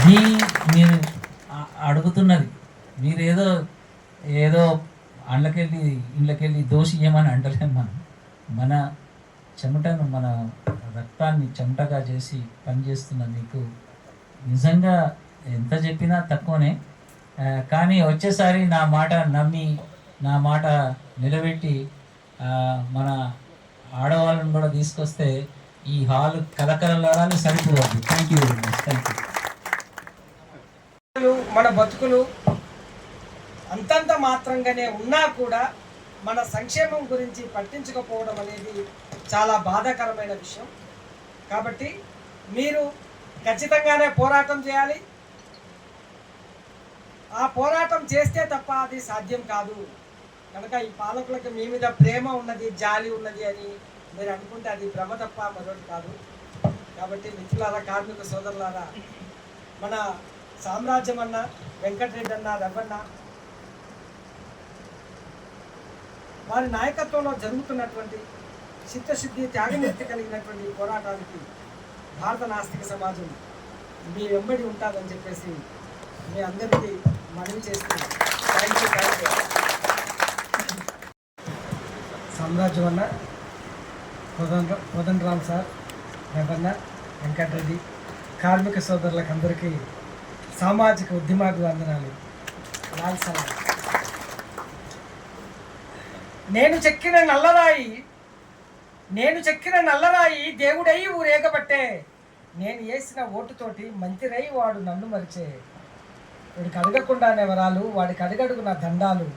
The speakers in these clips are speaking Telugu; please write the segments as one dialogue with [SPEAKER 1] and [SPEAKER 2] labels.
[SPEAKER 1] అది మీరు అడుగుతున్నది. మీరేదో ఏదో అండ్లకెళ్ళి ఇండ్లకెళ్ళి దోషి ఇయ్యమని అంటలేము. మన చెమటను, మన రక్తాన్ని చెమటగా చేసి పనిచేస్తున్న మీకు నిజంగా ఎంత చెప్పినా తక్కువనే. కానీ వచ్చేసారి నా మాట నమ్మి, నా మాట నిలబెట్టి మన ఆడవాళ్ళని కూడా తీసుకొస్తే ఈ హాల్ కలకలలాడాలి, సరిపోవద్దు. Thank you very much. Thank
[SPEAKER 2] you. మన బతుకులు అంతంత మాత్రంగానే ఉన్నా కూడా మన సంక్షేమం గురించి పట్టించకపోవడం అనేది చాలా బాధాకరమైన విషయం. కాబట్టి మీరు ఖచ్చితంగానే పోరాటం చేయాలి. ఆ పోరాటం చేస్తే తప్ప అది సాధ్యం కాదు. కనుక ఈ పాలకులకు మీ మీద ప్రేమ ఉన్నది, జాలి ఉన్నది అని మీరు అనుకుంటే అది భ్రమ తప్ప మరొకటి కాదు. కాబట్టి మిత్రులారా, కార్మిక సోదరులారా, మన సామ్రాజ్యం అన్న, వెంకటరెడ్డి అన్న, రవణ వారి నాయకత్వంలో జరుగుతున్నటువంటి చిత్తశుద్ధి, త్యాగనిర్తి కలిగినటువంటి పోరాటానికి భారత నాస్తిక సమాజం మీ వెంబడి ఉంటుందని చెప్పేసి మీ అందరికీ మనవి చేస్తున్నాం. Thank you. సామ్రాజ్యం అన్న, కోదండరామ్ సార్, రవణ, వెంకటరెడ్డి, కార్మిక సోదరులకు అందరికీ సామాజిక ఉద్యమాభివందనాలు. లాల్ సలాం. నేను చెక్కిన నల్లరాయి దేవుడై ఊరేగబట్టే, నేను వేసిన ఓటుతోటి మంత్రిరై వాడు నన్ను మరిచే, వాడికి అడగకుండానే వరాలు, వాడికి అడుగడుగున దండాలు,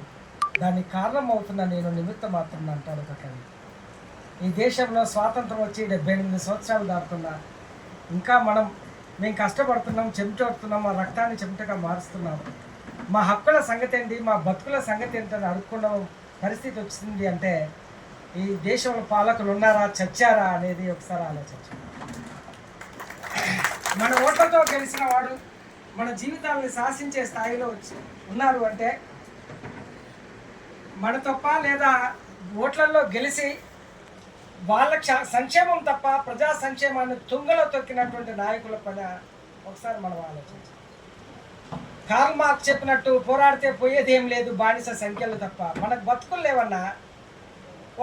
[SPEAKER 2] దానికి కారణం అవుతున్న నేను నిమిత్త మాత్రం అంటాడు ఒక కవి. ఈ దేశంలో స్వాతంత్రం వచ్చి 78 సంవత్సరాలు దాటుతున్నా ఇంకా మేము కష్టపడుతున్నాం, చెమటోడుతున్నాం, మా రక్తాన్ని చెమటగా మారుస్తున్నాం. మా హక్కుల సంగతి ఏంటి, మా బతుకుల సంగతి ఏంటని అడుక్కున్న పరిస్థితి వచ్చింది అంటే ఈ దేశంలో పాలకులు ఉన్నారా, చచ్చారా అనేది ఒకసారి ఆలోచించండి. మన ఓట్లతో గెలిచిన వాడు మన జీవితాలను శాసించే స్థాయిలో ఉన్నారు అంటే మన తప్ప, లేదా ఓట్లలో గెలిచి వాళ్ళ సంక్షేమం తప్ప ప్రజా సంక్షేమాన్ని తుంగలో తొక్కినటువంటి నాయకుల పని ఒకసారి మనం ఆలోచించాలి. కార్ల్ మార్క్స్ చెప్పినట్టు పోరాడితే పోయేది ఏం లేదు, బానిస సంఖ్యలు తప్ప. మనకు బతుకులు లేవన్నా.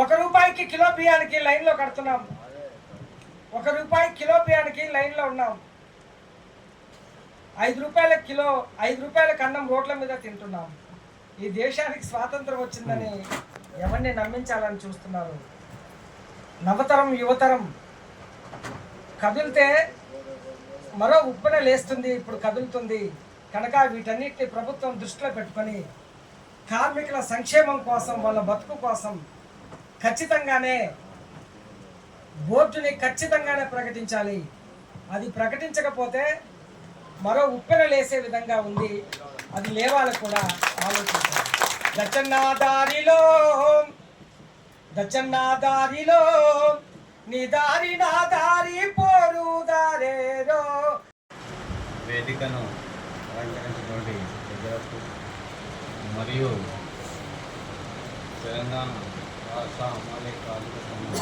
[SPEAKER 2] 1 రూపాయికి కిలో బియ్యానికి లైన్లో కడుతున్నాం, 1 రూపాయి కిలో బియ్యానికి లైన్లో ఉన్నాం. 5 రూపాయల కన్నం రోడ్ల మీద తింటున్నాం. ఈ దేశానికి స్వాతంత్రం వచ్చిందని ఎవరిని నమ్మించాలని చూస్తున్నారు? నవతరం, యువతరం కదిలితే మరో ఉప్పెన లేస్తుంది, ఇప్పుడు కదులుతుంది. కనుక వీటన్నిటిని ప్రభుత్వం దృష్టిలో పెట్టుకొని కార్మికుల సంక్షేమం కోసం, వాళ్ళ బతుకు కోసం ఖచ్చితంగానే బోర్డుని ఖచ్చితంగానే ప్రకటించాలి. అది ప్రకటించకపోతే మరో ఉప్పెన లేసే విధంగా ఉంది. అది లేవాలి కూడా ఆలోచించాలి. దచ్చన్న దారిలో నీ దారి నా దారి పోరు దారేరో.
[SPEAKER 3] వేదికను అలంకరించినటువంటి ప్రజలకు మరియు తెలంగాణ రాష్ట్ర అమలు కార్మిక సంఘం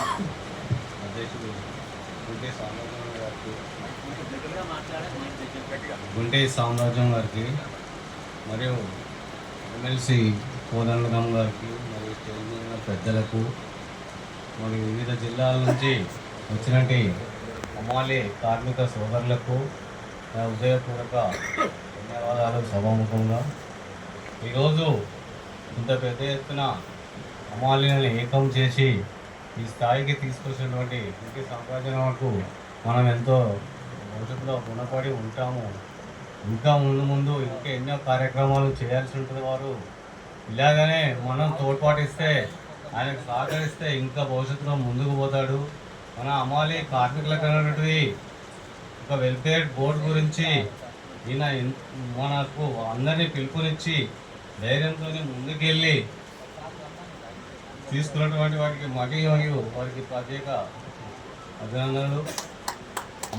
[SPEAKER 3] అధ్యక్షుడు గుంటే సామ్రాజ్యం గారికి మరియు ఎమ్మెల్సీ కోదండరామ్ గారికి మరియు తెలంగాణ పెద్దలకు మరియు వివిధ జిల్లాల నుంచి వచ్చినట్టు అమాలి కార్మిక సోదరులకు హృదయపూర్వక ధన్యవాదాలు సభాముఖంగా. ఈరోజు ఇంత పెద్ద ఎత్తున అమాలీలను ఏకం చేసి ఈ స్థాయికి తీసుకొచ్చినటువంటి ఇంటి సామ్రాజ్యాలకు మనం ఎంతో భవిష్యత్తులో రుణపడి ఉంటాము. ఇంకా ముందు ఇంకా ఎన్నో కార్యక్రమాలు చేయాల్సి ఉంటుంది. వారు ఇలాగనే మనం తోడ్పాటిస్తే, ఆయనకు సహకరిస్తే ఇంకా భవిష్యత్తులో ముందుకు పోతాడు. మన అమాలి కార్మికులకు అన్నటువంటిది ఒక వెల్ఫేర్ బోర్డు గురించి ఈయన మనకు అందరినీ పిలుపునిచ్చి ధైర్యంతో ముందుకెళ్ళి తీసుకున్నటువంటి వారికి మరియు వారికి ప్రత్యేక అభినందనలు.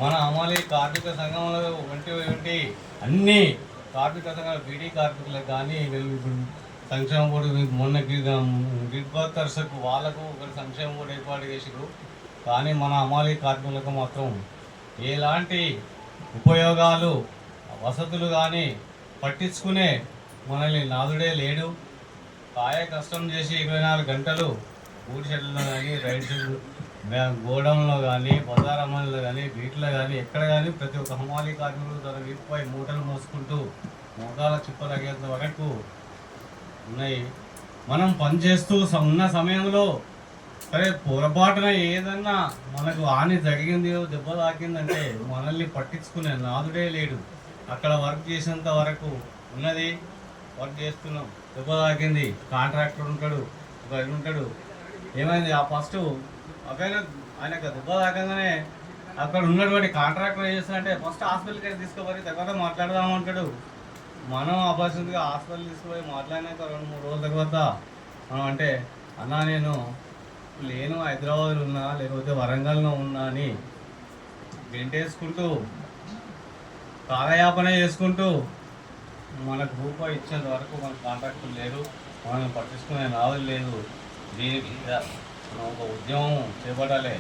[SPEAKER 3] మన అమలు కార్మిక సంఘంలో వంటి అన్ని కార్మిక సంఘాలు, బీడీ కార్మికులకు కానీ, సంక్షేమ బోర్డు మొన్న గిగ్ వర్కర్స్కు వాళ్ళకు ఒక సంక్షేమ బోర్డు ఏర్పాటు చేసారు. కానీ మన అమలు కార్మికులకు మాత్రం ఎలాంటి ఉపయోగాలు వసతులు కానీ పట్టించుకునే మనల్ని నాదుడే లేడు. కాయ కష్టం చేసి 24 గంటలు ఊడి షెడ్లలో కానీ రైడ్ షెడ్ గోడౌన్లో కానీ బజార్ అమల్లో కానీ వీటిలో కానీ ఎక్కడ కానీ ప్రతి ఒక్క హమాలీ కార్మికుడు తన వీపుపై మూటలు మోసుకుంటూ మోకాల చిప్పలగేంత వరకు ఉన్నాయి. మనం పనిచేస్తూ ఉన్న సమయంలో సరే పొరపాటున ఏదన్నా మనకు హాని జరిగింది, దెబ్బ తాకిందంటే మనల్ని పట్టించుకునే నాదుడే లేడు. అక్కడ వర్క్ చేసేంత వరకు ఉన్నది, వర్క్ చేస్తున్నాం, దెబ్బ తాకింది, కాంట్రాక్టర్ ఉంటాడు, ఒకడు ఉంటాడు. ఏమైంది ఆ ఫస్ట్ ఆయనకు దెబ్బ తాకంగానే అక్కడ ఉన్నటువంటి కాంట్రాక్టర్ ఏం చేస్తాడంటే ఫస్ట్ హాస్పిటల్కి తీసుకుపోయి తర్వాత మాట్లాడదామంటాడు. మనం ఆపర్చునిటీగా హాస్పిటల్ తీసుకుపోయి మాట్లాడినాక 2-3 రోజుల తర్వాత మనం అంటే అన్నా నేను లేను, హైదరాబాద్లో ఉన్నా లేకపోతే వరంగల్లో ఉన్నా అని గెంటేసుకుంటూ కాలయాపన చేసుకుంటూ మనకు రూపాయి ఇచ్చేంత వరకు మన కాంట్రాక్టులు లేరు, మనం పట్టించుకునే నావలు లేదు. దీనికి మనం ఒక ఉద్యమం చేపట్టాలి.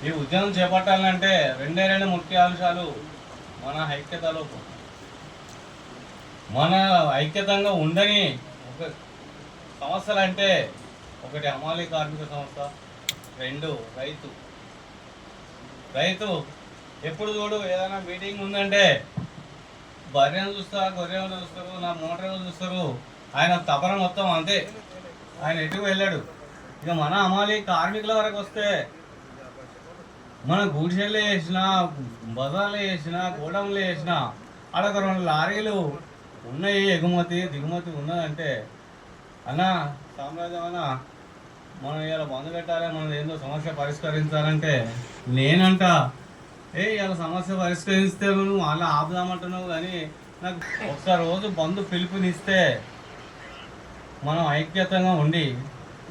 [SPEAKER 3] ఈ ఉద్యమం చేపట్టాలంటే 2 ముఖ్య అంశాలు. మన ఐక్యతలోపు మన ఐక్యతంగా ఉండని ఒక సమస్యలు అంటే ఒకటి హమాలీ కార్మిక సంస్థ, 2 రైతు ఎప్పుడు చూడు ఏదైనా మీటింగ్ ఉందంటే బర్రెను చూస్తారు, గొర్రెలు చూస్తారు, నా మోటార్లు చూస్తారు. ఆయన తపన మొత్తం అంతే, ఆయన ఎటు వెళ్ళాడు. ఇక మన హమాలీ కార్మికుల వరకు వస్తే మన గూడ్షెడ్లు వేసినా, బజార్లు వేసినా, గోడౌన్లు వేసినా అక్కడ 2 లారీలు ఉన్నాయి, ఎగుమతి దిగుమతి ఉన్నదంటే అన్న సామ్రాజ్యం అన్న మనం ఇలా బంద్ పెట్టాలి, మనం ఏందో సమస్య పరిష్కరించాలంటే నేనంట ఇలా సమస్య పరిష్కరిస్తే నువ్వు అలా ఆపుదామంటున్నావు. కానీ నాకు ఒక్కరోజు బంద్ పిలుపునిస్తే మనం ఐక్యతంగా ఉండి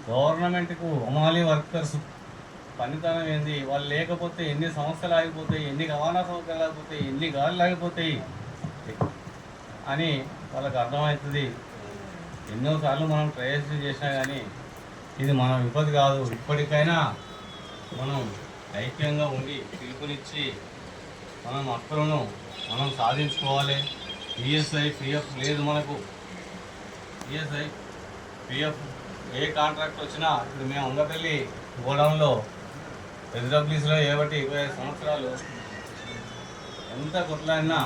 [SPEAKER 3] గవర్నమెంట్కు హమాలీ వర్కర్స్ పనితనం ఏంది, వాళ్ళు లేకపోతే ఎన్ని సమస్యలు ఆగిపోతాయి, ఎన్ని రవాణా సౌకర్యాలు ఆగిపోతాయి, ఎన్ని గాలులు ఆగిపోతాయి అని వాళ్ళకి అర్థమవుతుంది. ఎన్నోసార్లు మనం ప్రయత్నం చేసినా కానీ ఇది మన విపత్తి కాదు. ఇప్పటికైనా మనం ఐక్యంగా ఉండి పిలుపునిచ్చి మనం హక్కులను మనం సాధించుకోవాలి. ఈఎస్ఐ పిఎఫ్ లేదు మనకు. ఈఎస్ఐ పిఎఫ్ ఏ కాంట్రాక్ట్ వచ్చినా ఇప్పుడు మేము ఉండపల్లి గోడౌన్లో ఎస్డబ్ల్యూసీలో ఏబట్టి 25 సంవత్సరాలు ఎంత కొట్లాడినా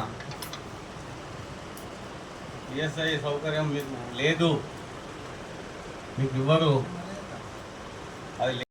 [SPEAKER 3] ఈఎస్ఐ సౌకర్యం మీకు లేదు, మీకు ఇవ్వరు. అది